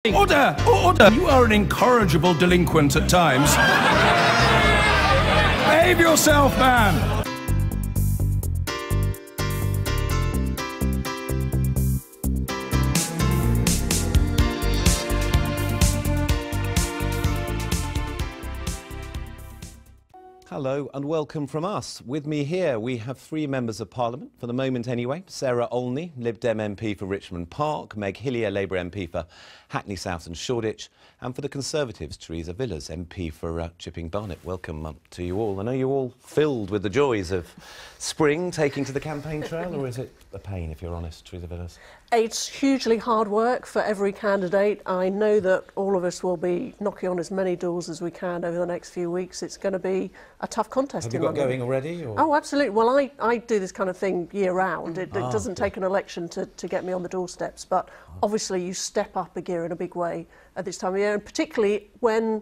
Order! Order! You are an incorrigible delinquent at times. Behave yourself, man! Hello and welcome from us. With me here we have three members of Parliament, for the moment anyway. Sarah Olney, LibDem MP for Richmond Park, Meg Hillier, Labour MP for Hackney South and Shoreditch, and for the Conservatives, Teresa Villas, MP for Chipping Barnet. Welcome to you all. I know you're all filled with the joys of spring, taking to the campaign trail, or is it a pain, if you're honest, Teresa Villas? It's hugely hard work for every candidate. I know that all of us will be knocking on as many doors as we can over the next few weeks. It's going to be a tough contest in London. Have you got going already? Or? Oh, absolutely. Well, I do this kind of thing year-round. It doesn't take an election to get me on the doorsteps, but obviously you step up a gear in a big way at this time of year, and particularly when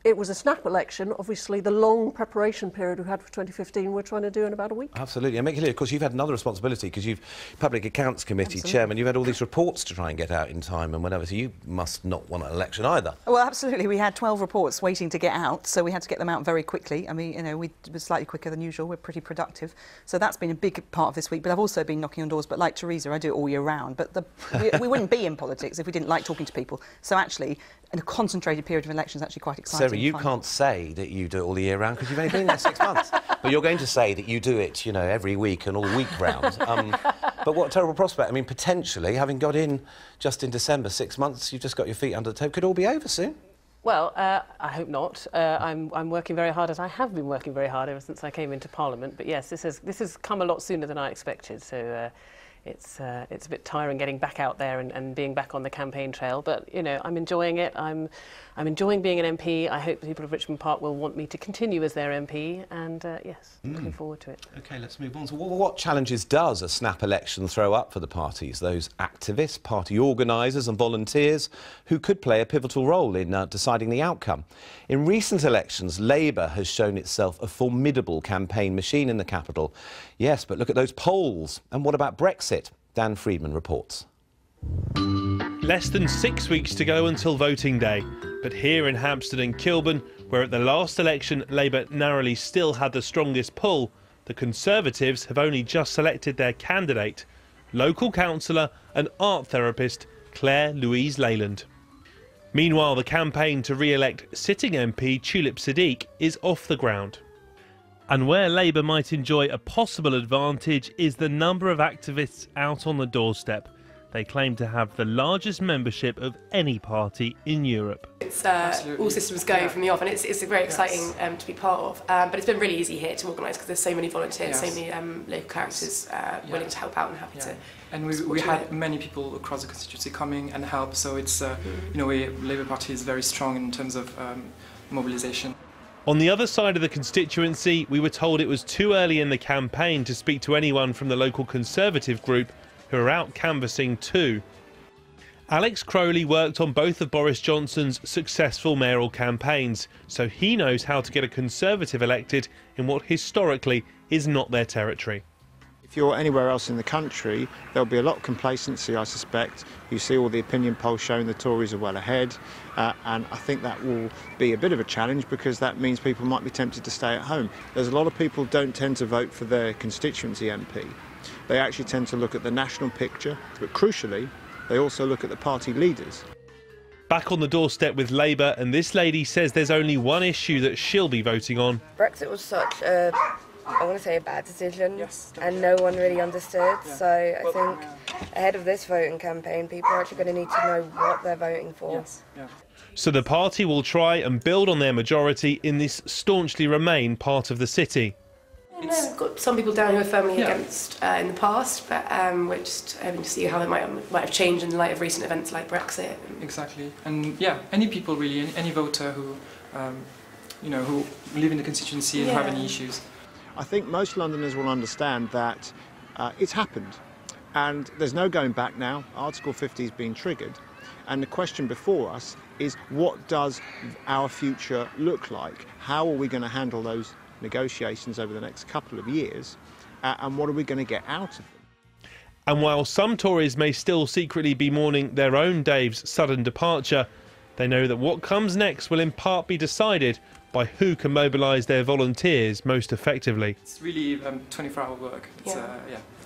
it was a snap election. Obviously, the long preparation period we had for 2015, we're trying to do in about a week. Absolutely. And make it clear, of course, you've had another responsibility because you've Public Accounts Committee Chairman. You've had all these reports to try and get out in time and whatever, so you must not want an election either. Well, absolutely. We had 12 reports waiting to get out, so we had to get them out very quickly. I mean, you know, we were slightly quicker than usual. We're pretty productive. So that's been a big part of this week. But I've also been knocking on doors. But like Teresa, I do it all year round. But we wouldn't be in politics if we didn't like talking to people. So actually, in a concentrated period of elections, actually quite exciting. Sarah, you can't say that you do it all the year round because you've only been there 6 months. But you're going to say that you do it, you know, every week and all week round. But what a terrible prospect. I mean, potentially, having got in just in December, 6 months, you've just got your feet under the table. Could all be over soon? Well, I hope not. I'm working very hard, as I have been working very hard ever since I came into Parliament. But yes, this has come a lot sooner than I expected. So it's a bit tiring getting back out there and being back on the campaign trail. But you know, I'm enjoying it. I'm enjoying being an MP. I hope the people of Richmond Park will want me to continue as their MP. And yes, looking forward to it. OK, let's move on. So what challenges does a snap election throw up for the parties, those activists, party organisers and volunteers who could play a pivotal role in deciding the outcome? In recent elections, Labour has shown itself a formidable campaign machine in the capital. Yes, but look at those polls. And what about Brexit? Dan Friedman reports. Less than 6 weeks to go until voting day. But here in Hampstead and Kilburn, where at the last election Labour narrowly still had the strongest pull, the Conservatives have only just selected their candidate, local councillor and art therapist Claire Louise Leyland. Meanwhile, the campaign to re-elect sitting MP Tulip Siddiq is off the ground. And where Labour might enjoy a possible advantage is the number of activists out on the doorstep. They claim to have the largest membership of any party in Europe. It's all systems go from the off, and it's very exciting to be part of. But it's been really easy here to organise because there's so many volunteers, so many local characters willing to help out and happy to. And we had many people across the constituency coming and help, so it's you know, Labour Party is very strong in terms of mobilisation. On the other side of the constituency, we were told it was too early in the campaign to speak to anyone from the local Conservative group who are out canvassing too. Alex Crowley worked on both of Boris Johnson's successful mayoral campaigns, so he knows how to get a Conservative elected in what historically is not their territory. If you're anywhere else in the country, there'll be a lot of complacency, I suspect. You see all the opinion polls showing the Tories are well ahead, and I think that will be a bit of a challenge because that means people might be tempted to stay at home. There's a lot of people who don't tend to vote for their constituency MP. They actually tend to look at the national picture, but crucially, they also look at the party leaders. Back on the doorstep with Labour, and this lady says there's only one issue that she'll be voting on. Brexit was such a, I want to say, a bad decision, and no one really understood. So I think ahead of this voting campaign, people are actually going to need to know what they're voting for. So the party will try and build on their majority in this staunchly Remain part of the city. We've got some people down who are firmly against in the past, but we're just hoping to see how they might have changed in the light of recent events like Brexit. Exactly, and yeah, any people really, any voter who, you know, who live in the constituency and have any issues. I think most Londoners will understand that it's happened, and there's no going back now. Article 50 has been triggered, and the question before us is, what does our future look like? How are we going to handle those negotiations over the next couple of years, and what are we going to get out of them? And while some Tories may still secretly be mourning their own Dave's sudden departure, they know that what comes next will in part be decided by who can mobilise their volunteers most effectively. It's really 24-hour work.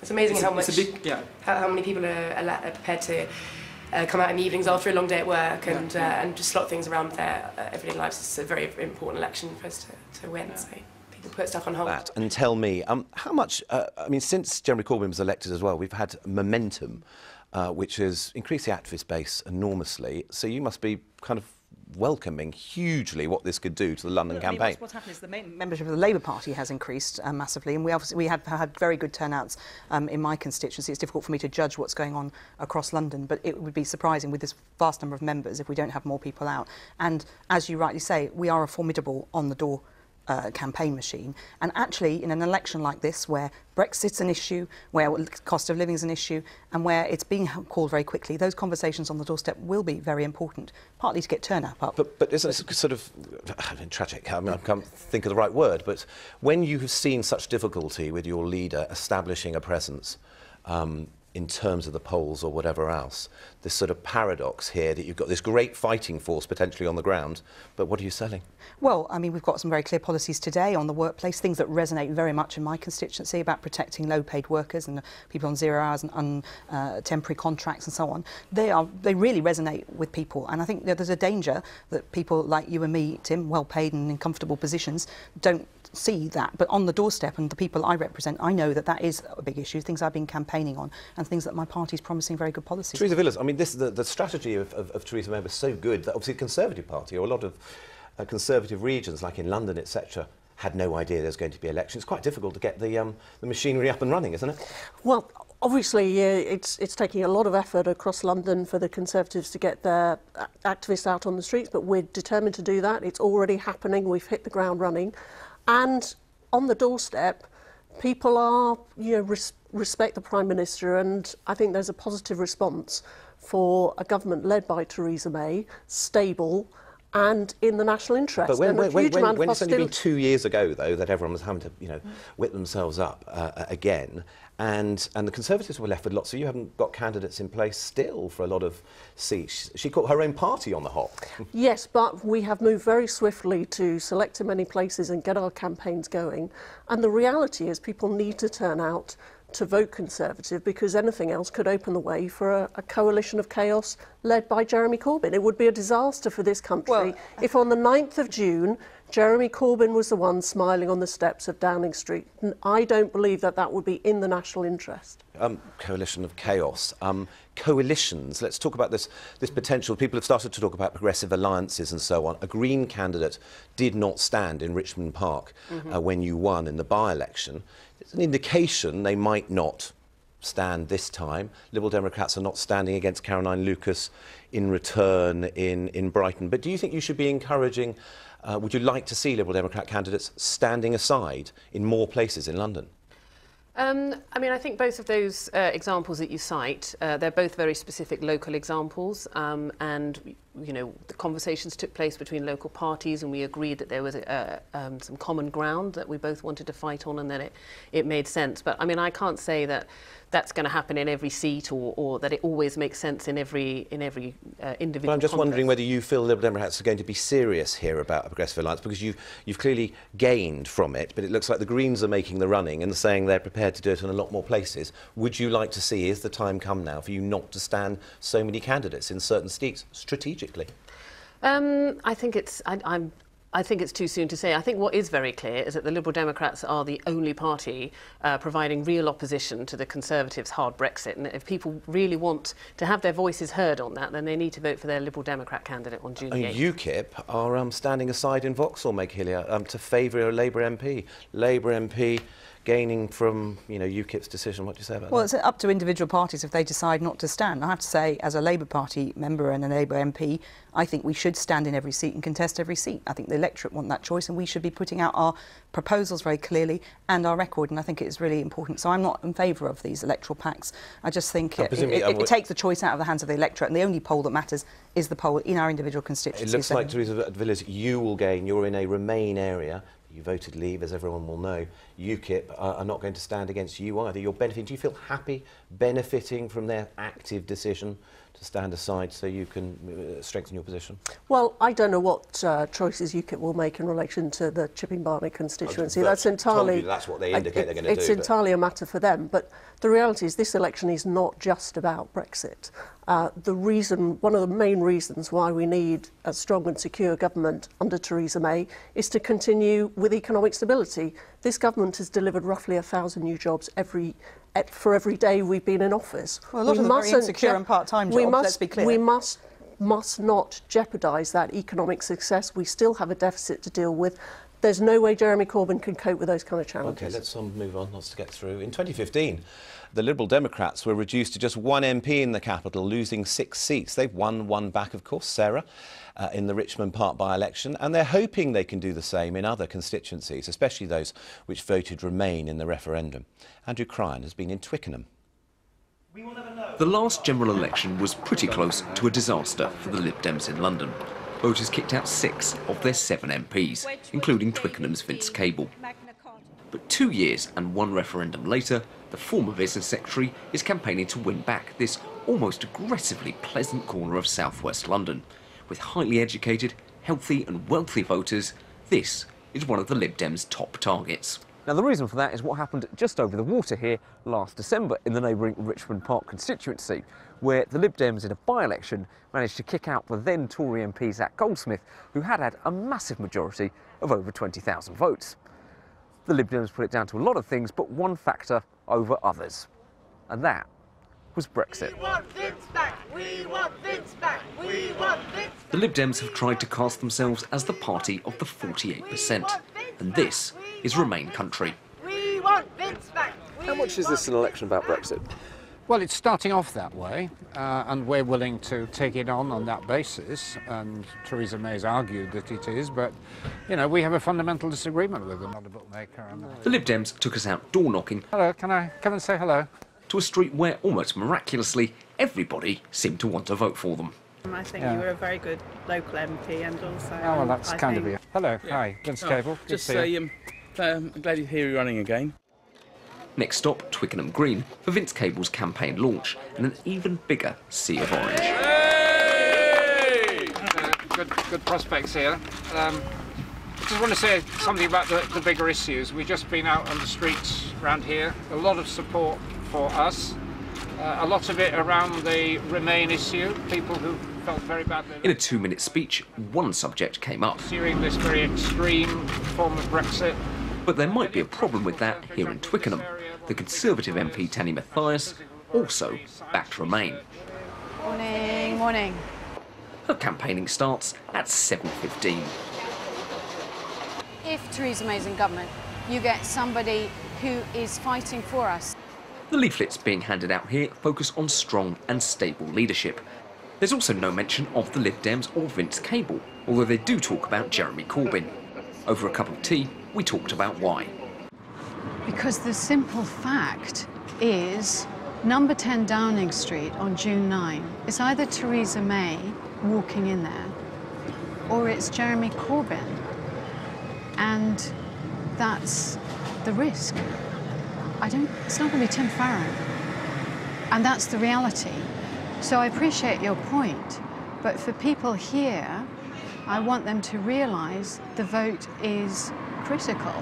It's amazing how many people are prepared to come out in the evenings after a long day at work and just slot things around their everyday lives. It's a very important election for us to win. So people put stuff on hold. And tell me, how much, I mean, since Jeremy Corbyn was elected as well, we've had momentum, which has increased the activist base enormously. So you must be kind of welcoming hugely what this could do to the London campaign. What's happened is the membership of the Labour Party has increased massively, and we have had very good turnouts in my constituency. It's difficult for me to judge what's going on across London, but it would be surprising with this vast number of members if we don't have more people out. And as you rightly say, we are a formidable on-the-door campaign machine, and actually in an election like this where Brexit's an issue, where cost of living is an issue, and where it's being called very quickly, those conversations on the doorstep will be very important, partly to get turnout up. But isn't it sort of tragic? I mean, I can't think of the right word, but when you have seen such difficulty with your leader establishing a presence in terms of the polls or whatever else, this sort of paradox here that you've got this great fighting force potentially on the ground, but what are you selling? Well, I mean, we've got some very clear policies today on the workplace, things that resonate very much in my constituency about protecting low-paid workers and people on 0 hours and temporary contracts and so on. They really resonate with people, and I think there's a danger that people like you and me, Tim, well-paid and in comfortable positions, don't see that. But on the doorstep, and the people I represent, I know that that is a big issue, things I've been campaigning on, and things that my party's promising very good policies. Teresa Villas, I mean, the strategy of Theresa May was so good that obviously the Conservative Party, or a lot of Conservative regions, like in London, etc., had no idea there was going to be elections. It's quite difficult to get the machinery up and running, isn't it? Well, obviously, it's taking a lot of effort across London for the Conservatives to get their activists out on the streets, but we're determined to do that. It's already happening. We've hit the ground running. And on the doorstep, people are, respect the Prime Minister, and I think there's a positive response for a government led by Theresa May, stable, and in the national interest. But when it's only been 2 years ago, though, that everyone was having to, whip themselves up again, and the Conservatives were left with lots, so you haven't got candidates in place still for a lot of seats. She caught her own party on the hop. Yes, but we have moved very swiftly to select in many places and get our campaigns going. And the reality is people need to turn out to vote Conservative, because anything else could open the way for a coalition of chaos led by Jeremy Corbyn. It would be a disaster for this country if on the 9th of June Jeremy Corbyn was the one smiling on the steps of Downing Street. I don't believe that that would be in the national interest. Coalition of chaos. Coalitions, let's talk about this potential. People have started to talk about progressive alliances and so on. A Green candidate did not stand in Richmond Park when you won in the by-election. It's an indication they might not stand this time. Liberal Democrats are not standing against Caroline Lucas in return in Brighton. But do you think you should be encouraging, would you like to see Liberal Democrat candidates standing aside in more places in London? I mean, I think both of those examples that you cite, they're both very specific local examples, and the conversations took place between local parties, and we agreed that there was some common ground that we both wanted to fight on, and then it made sense. But I mean, I can't say that that's going to happen in every seat, or that it always makes sense in every individual. Well, I'm just wondering whether you feel Liberal Democrats are going to be serious here about a progressive alliance, because you've clearly gained from it, but it looks like the Greens are making the running and saying they're prepared to do it in a lot more places. Would you like to see, is the time come now for you not to stand so many candidates in certain seats strategically? I think it's too soon to say. I think what is very clear is that the Liberal Democrats are the only party providing real opposition to the Conservatives' hard Brexit. And if people really want to have their voices heard on that, then they need to vote for their Liberal Democrat candidate on June the 8th. UKIP are standing aside in Vauxhall, Meg Hillier, to favour a Labour MP. Labour MP gaining from UKIP's decision. What do you say about that? Well, it's up to individual parties if they decide not to stand. I have to say, as a Labour Party member and a Labour MP, I think we should stand in every seat and contest every seat. I think the electorate want that choice, and we should be putting out our proposals very clearly and our record, and I think it is really important. So I'm not in favour of these electoral pacts. I just think it takes the choice out of the hands of the electorate, and the only poll that matters is the poll in our individual constituencies. It looks like, Teresa Villas, you will gain. You're in a Remain area. You voted Leave, as everyone will know. UKIP are not going to stand against you either. You're benefiting. Do you feel happy benefiting from their active decision to stand aside so you can strengthen your position? Well, I don't know what choices UKIP will make in relation to the Chipping Barnet constituency. That's entirely... That's what they indicate they're going to do. It's entirely a matter for them. But the reality is this election is not just about Brexit. One of the main reasons why we need a strong and secure government under Theresa May is to continue with economic stability. This government has delivered roughly 1,000 new jobs for every day we've been in office. Well, a lot of them are very insecure and part-time jobs, let's be clear. We must not jeopardise that economic success. We still have a deficit to deal with. There's no way Jeremy Corbyn can cope with those kind of challenges. OK, let's move on. Lots to get through. In 2015, the Liberal Democrats were reduced to just one MP in the capital, losing 6 seats. They've won one back, of course, Sarah, in the Richmond Park by-election, and they're hoping they can do the same in other constituencies, especially those which voted Remain in the referendum. Andrew Cryan has been in Twickenham. The last general election was pretty close to a disaster for the Lib Dems in London. Voters kicked out 6 of their 7 MPs, including Twickenham's Vince Cable. But 2 years and 1 referendum later, the former business secretary is campaigning to win back this almost aggressively pleasant corner of southwest London. With highly educated, healthy and wealthy voters, this is one of the Lib Dems' top targets. Now, the reason for that is what happened just over the water here last December in the neighbouring Richmond Park constituency, where the Lib Dems in a by-election managed to kick out the then Tory MP Zach Goldsmith, who had a massive majority of over 20,000 votes. The Lib Dems put it down to a lot of things, but one factor over others, and that was Brexit. We want Vince back! We want Vince back! We want Vince back! The Lib Dems have tried to cast themselves as the party of the 48%, and this is Remain country. We want Vince back! How much is this an election about Brexit? Well, it's starting off that way, and we're willing to take it on that basis, and Theresa May's argued that it is, but, you know, we have a fundamental disagreement with them. Not a bookmaker. The Lib Dems took us out door-knocking. Hello, can I come and say hello? To a street where, almost miraculously, everybody seemed to want to vote for them. I think you were a very good local MP, and also... Oh, well, that's kind of you. Hello, hi, Vince Cable. Just say, I'm glad to hear you running again. Next stop, Twickenham Green, for Vince Cable's campaign launch, and an even bigger sea of orange. Hey! Good prospects here. I just want to say something about the bigger issues. We've just been out on the streets around here. A lot of support for us. A lot of it around the Remain issue. People who felt very badly. In a 2-minute speech, one subject came up. Pursuing this very extreme form of Brexit. But there might be a problem with that here in Twickenham. The Conservative MP Tanny Mathias also backed Remain. Morning, morning. Her campaigning starts at 7:15. If Theresa May's in government, you get somebody who is fighting for us. The leaflets being handed out here focus on strong and stable leadership. There's also no mention of the Lib Dems or Vince Cable, although they do talk about Jeremy Corbyn. Over a cup of tea, we talked about why. Because the simple fact is, number 10 Downing Street on June 9 is either Theresa May walking in there, or it's Jeremy Corbyn. And that's the risk. It's not going to be Tim Farron. And that's the reality. So I appreciate your point, but for people here, I want them to realise the vote is critical.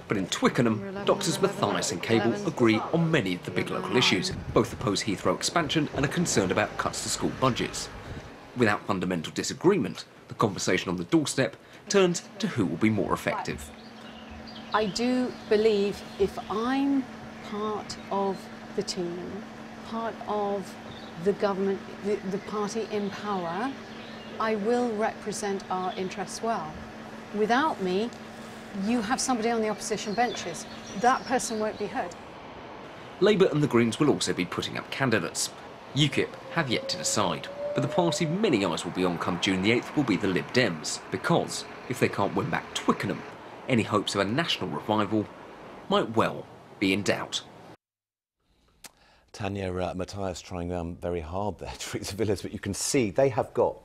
But in Twickenham, Doctors Mathias and Cable agree on many of the big local issues. Both oppose Heathrow expansion and are concerned about cuts to school budgets. Without fundamental disagreement, the conversation on the doorstep turns to who will be more effective. I do believe if I'm part of the team, part of the government, the party in power, I will represent our interests well. Without me, you have somebody on the opposition benches. That person won't be heard. Labour and the Greens will also be putting up candidates. UKIP have yet to decide, but the party many eyes will be on come June the 8th will be the Lib Dems, because if they can't win back Twickenham, any hopes of a national revival might well be in doubt. Tanya Mathias trying very hard there, Teresa Villas, but you can see they have got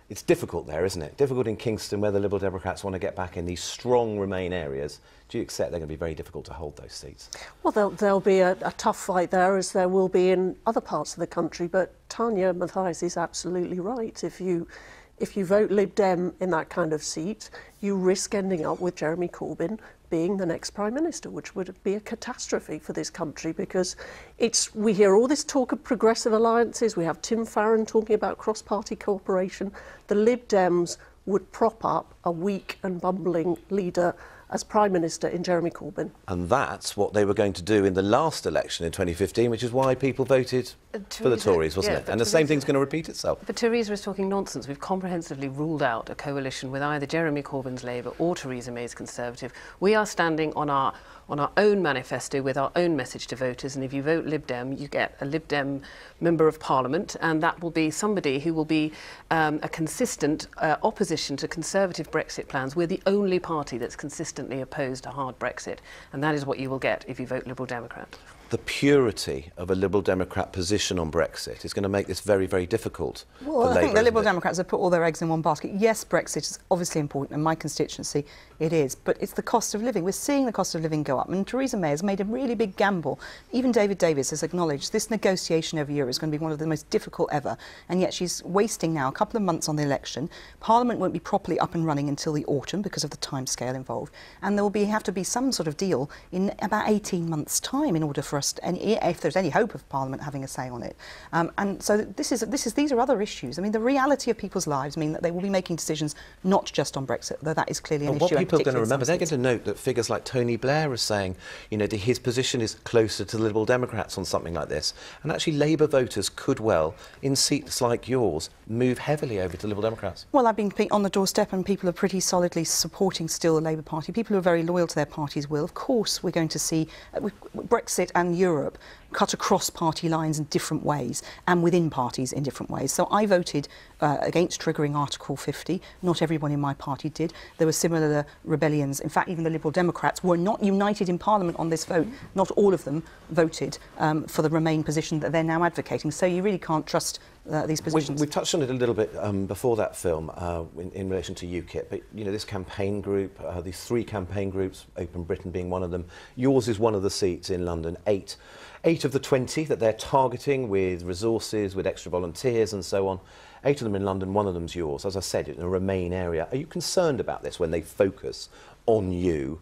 It's difficult there, isn't it? Difficult in Kingston, where the Liberal Democrats want to get back in these strong Remain areas. Do you accept they're going to be very difficult to hold those seats? Well, there'll be a tough fight there, as there will be in other parts of the country. But Tanya Mathias is absolutely right. If you vote Lib Dem in that kind of seat, you risk ending up with Jeremy Corbyn being the next Prime Minister, which would be a catastrophe for this country, because we hear all this talk of progressive alliances. We have Tim Farron talking about cross-party cooperation. The Lib Dems would prop up a weak and bumbling leader as Prime Minister in Jeremy Corbyn. And that's what they were going to do in the last election in 2015, which is why people voted for the Tories, wasn't it? And the same thing's going to repeat itself. But Theresa is talking nonsense. We've comprehensively ruled out a coalition with either Jeremy Corbyn's Labour or Theresa May's Conservative. We are standing on our own manifesto with our own message to voters, and if you vote Lib Dem, you get a Lib Dem Member of Parliament, and that will be somebody who will be a consistent opposition to Conservative Brexit plans. We're the only party that's consistently opposed to hard Brexit, and that is what you will get if you vote Liberal Democrat. The purity of a Liberal Democrat position on Brexit is going to make this very, very difficult for Labour. I think the Liberal Democrats have put all their eggs in one basket. Yes, Brexit is obviously important, and my constituency it is, but it's the cost of living. We're seeing the cost of living go up, and Theresa May has made a really big gamble. Even David Davis has acknowledged this negotiation over Europe is going to be one of the most difficult ever, and yet she's wasting now a couple of months on the election. Parliament won't be properly up and running until the autumn because of the timescale involved, and there will have to be some sort of deal in about 18 months' time in order for us to, if there's any hope of Parliament having a say on it. And so these are other issues. I mean, the reality of people's lives mean that they will be making decisions not just on Brexit, though that is clearly an issue. What people are going to remember, they're going to note that figures like Tony Blair are saying, you know, his position is closer to the Liberal Democrats on something like this. And actually Labour voters could well, in seats like yours, move heavily over to Liberal Democrats. Well, I've been on the doorstep, and people are pretty solidly supporting still the Labour Party. People who are very loyal to their parties will. Of course, we're going to see Brexit and Europe cut across party lines in different ways and within parties in different ways. So I voted against triggering Article 50. Not everyone in my party did. There were similar rebellions. In fact, even the Liberal Democrats were not united in Parliament on this vote. Not all of them voted for the Remain position that they're now advocating. So you really can't trust these positions. We've touched on it a little bit before that film in relation to UKIP, but you know, this campaign group, these 3 campaign groups, Open Britain being one of them. Yours is one of the seats in London, 8 of the 20 that they're targeting with resources, with extra volunteers and so on. 8 of them in London, 1 of them's yours. As I said, in a Remain area. Are you concerned about this when they focus on you?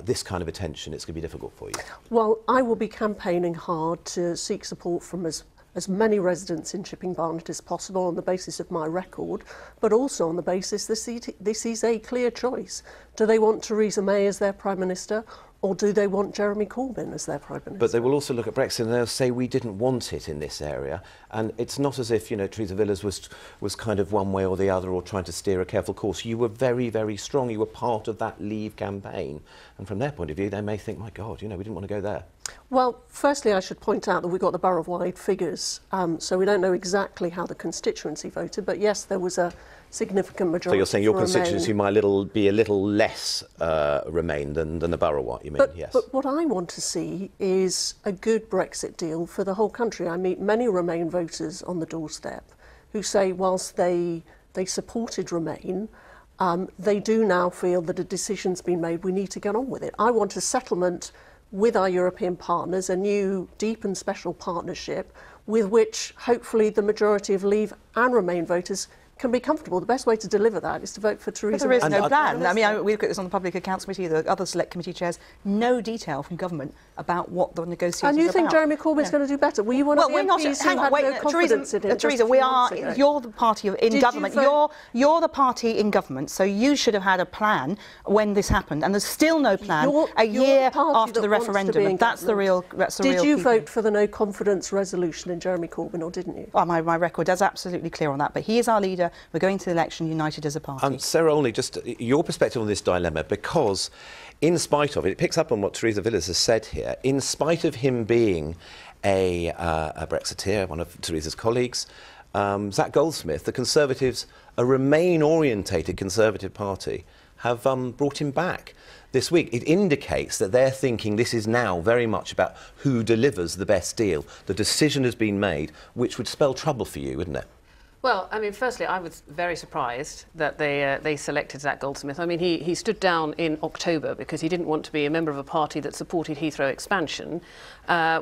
This kind of attention, it's going to be difficult for you. Well, I will be campaigning hard to seek support from as many residents in Chipping Barnet as possible on the basis of my record, but also on the basis this is a clear choice. Do they want Theresa May as their Prime Minister, or do they want Jeremy Corbyn as their Prime Minister? But they will also look at Brexit and they'll say we didn't want it in this area. And it's not as if, you know, Theresa Villas was kind of one way or the other or trying to steer a careful course. You were very, very strong. You were part of that Leave campaign. And from their point of view, they may think, my God, you know, we didn't want to go there. Well, firstly, I should point out that we got the borough-wide figures, so we don't know exactly how the constituency voted, but yes, there was a significant majority. So you're saying your constituency might be a little less Remain than the borough-wide, you mean? Yes. But what I want to see is a good Brexit deal for the whole country. I meet many Remain voters on the doorstep who say whilst they supported Remain, they do now feel that a decision's been made, we need to get on with it. I want a settlement with our European partners, a new deep and special partnership with which hopefully the majority of Leave and Remain voters can be comfortable. The best way to deliver that is to vote for Theresa May. But there is no plan. I mean, we look at this on the Public Accounts Committee, the other select committee chairs, no detail from government about what the negotiations are about. And you think Jeremy Corbyn's going to do better? Were you one of the MPs who had no confidence in him? Theresa, you're the party in government. You're the party in government, so you should have had a plan when this happened, and there's still no plan a year after the referendum. And that's the real. Did you vote for the no confidence resolution in Jeremy Corbyn, or didn't you? Well, my record is absolutely clear on that. But he is our leader. We're going to the election united as a party. And Sarah Olney, just your perspective on this dilemma, because in spite of it picks up on what Theresa Villas has said here, in spite of him being a Brexiteer, one of Theresa's colleagues, Zach Goldsmith, the Conservatives, a Remain-orientated Conservative party, have brought him back this week. It indicates that they're thinking this is now very much about who delivers the best deal. The decision has been made, which would spell trouble for you, wouldn't it? Well, I mean, firstly, I was very surprised that they selected Zach Goldsmith. I mean, he stood down in October because he didn't want to be a member of a party that supported Heathrow expansion.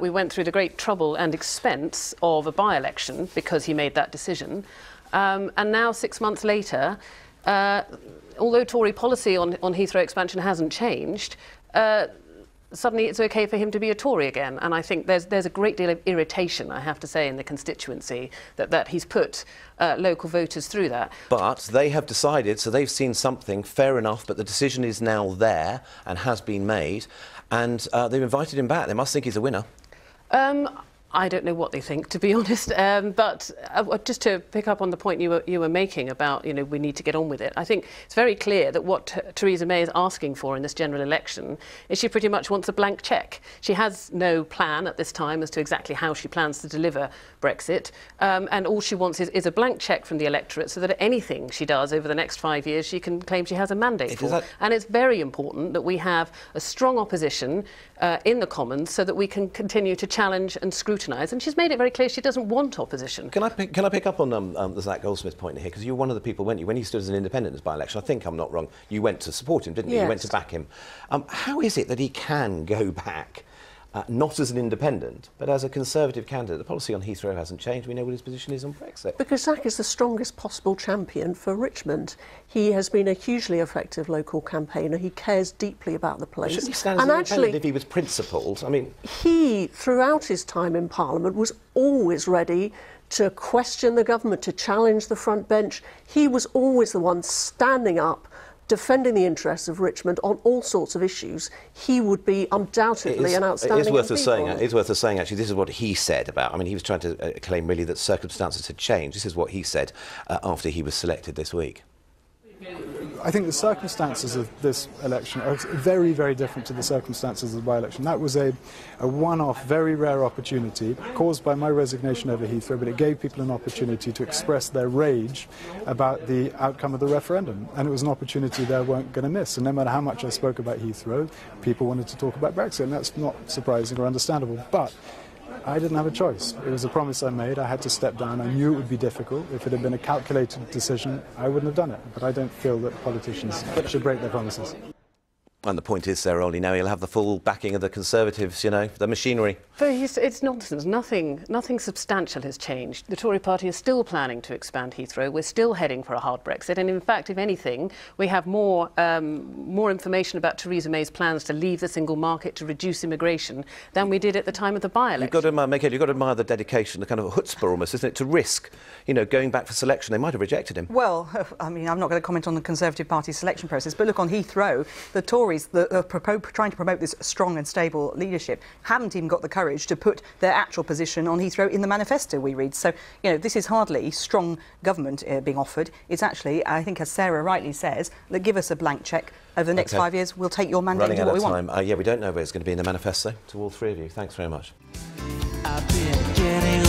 We went through the great trouble and expense of a by-election because he made that decision. And now, 6 months later, although Tory policy on Heathrow expansion hasn't changed, suddenly it's OK for him to be a Tory again. And I think there's a great deal of irritation, I have to say, in the constituency that he's put local voters through that. But they have decided, so they've seen something, fair enough, but the decision is now there and has been made, and they've invited him back. They must think he's a winner. I don't know what they think, to be honest. But just to pick up on the point you were making about, we need to get on with it. I think it's very clear that what Theresa May is asking for in this general election is she pretty much wants a blank cheque. She has no plan at this time as to exactly how she plans to deliver Brexit. And all she wants is a blank cheque from the electorate so that anything she does over the next 5 years, she can claim she has a mandate for. And it's very important that we have a strong opposition in the Commons so that we can continue to challenge and scrutinise. And she's made it very clear she doesn't want opposition. Can I pick up on the Zach Goldsmith point here? Because you were one of the people, weren't you, when he stood as an independent in this by-election? I think I'm not wrong. You went to support him, didn't you? Yes. You went to back him. How is it that he can go back, not as an independent, but as a Conservative candidate? The policy on Heathrow hasn't changed. We know what his position is on Brexit. Because Zach is the strongest possible champion for Richmond. He has been a hugely effective local campaigner. He cares deeply about the place. Shouldn't he stand as an independent if he was principled? I mean, he, throughout his time in Parliament, was always ready to question the government, to challenge the front bench. He was always the one standing up, defending the interests of Richmond on all sorts of issues. He would be undoubtedly an outstanding It is worth MP. saying, actually, this is what he said about... I mean, he was trying to claim, really, that circumstances had changed. This is what he said after he was selected this week. I think the circumstances of this election are very, very different to the circumstances of the by-election. That was a one-off, very rare opportunity caused by my resignation over Heathrow, but it gave people an opportunity to express their rage about the outcome of the referendum. And it was an opportunity they weren't going to miss. And no matter how much I spoke about Heathrow, people wanted to talk about Brexit, and that's not surprising or understandable. But I didn't have a choice. It was a promise I made. I had to step down. I knew it would be difficult. If it had been a calculated decision, I wouldn't have done it. But I don't feel that politicians should break their promises. And the point is, Sarah Olney, now he'll have the full backing of the Conservatives, the machinery. But it's nonsense. Nothing substantial has changed. The Tory party is still planning to expand Heathrow. We're still heading for a hard Brexit. And in fact, if anything, we have more information about Theresa May's plans to leave the single market, to reduce immigration, than we did at the time of the by-election. You've got to admire the dedication, the kind of chutzpah almost, isn't it, to risk, going back for selection. They might have rejected him. Well, I mean, I'm not going to comment on the Conservative Party selection process, but look, on Heathrow, the Tories, trying to promote this strong and stable leadership, haven't even got the courage to put their actual position on Heathrow in the manifesto we read. So, this is hardly strong government being offered. It's actually, I think, as Sarah rightly says, that give us a blank cheque. Over the next 5 years, we'll take your mandate and do what we want. Yeah, we don't know where it's going to be in the manifesto. To all three of you, thanks very much. I've been getting